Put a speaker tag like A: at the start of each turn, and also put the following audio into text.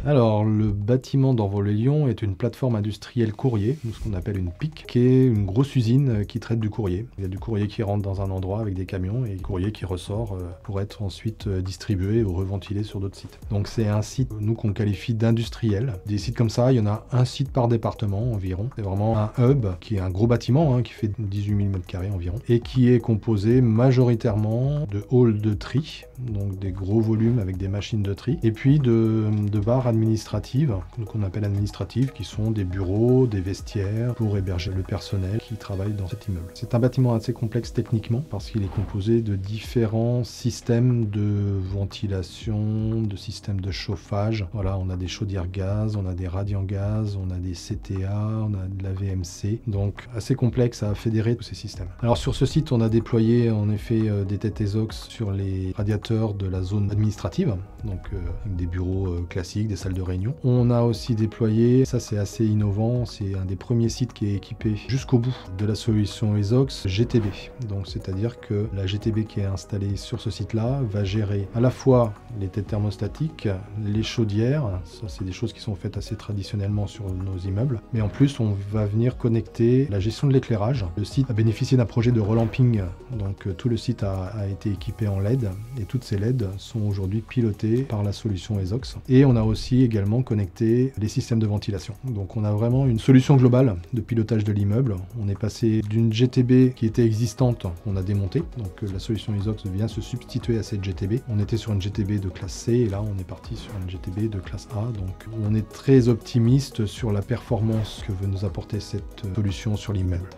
A: Alors, le bâtiment d'Envolé-Lyon est une plateforme industrielle courrier, ou ce qu'on appelle une PIC, qui est une grosse usine qui traite du courrier. Il y a du courrier qui rentre dans un endroit avec des camions et du courrier qui ressort pour être ensuite distribué ou reventilé sur d'autres sites. Donc c'est un site, nous, qu'on qualifie d'industriel. Des sites comme ça, il y en a un site par département environ. C'est vraiment un hub qui est un gros bâtiment qui fait 18 000 m² environ et qui est composé majoritairement de halls de tri, donc des gros volumes avec des machines de tri, et puis de barres administratives, qu'on appelle administratives, qui sont des bureaux, des vestiaires pour héberger le personnel qui travaille dans cet immeuble. C'est un bâtiment assez complexe techniquement parce qu'il est composé de différents systèmes de ventilation, de systèmes de chauffage. Voilà, on a des chaudières gaz, on a des radiants gaz, on a des CTA, on a de la VMC, donc assez complexe à fédérer tous ces systèmes. Alors sur ce site, on a déployé en effet des têtes ESOX sur les radiateurs de la zone administrative, donc avec des bureaux classiques, des salles de réunion. On a aussi déployé, ça c'est assez innovant, c'est un des premiers sites qui est équipé jusqu'au bout de la solution ESOX GTB. Donc c'est-à-dire que la GTB qui est installée sur ce site-là va gérer à la fois les têtes thermostatiques, les chaudières, ça c'est des choses qui sont faites assez traditionnellement sur nos immeubles, mais en plus on va venir connecter la gestion de l'éclairage. Le site a bénéficié d'un projet de relamping, donc tout le site a été équipé en LED et toutes ces LED sont aujourd'hui pilotées par la solution ESOX. Et on a aussi également connecté les systèmes de ventilation. Donc on a vraiment une solution globale de pilotage de l'immeuble. On est passé d'une GTB qui était existante, qu'on a démontée, donc la solution ESOX vient se substituer à cette GTB. On était sur une GTB de classe C et là on est parti sur une GTB de classe A. Donc on est très optimiste sur la performance que veut nous apporter cette solution sur l'immeuble.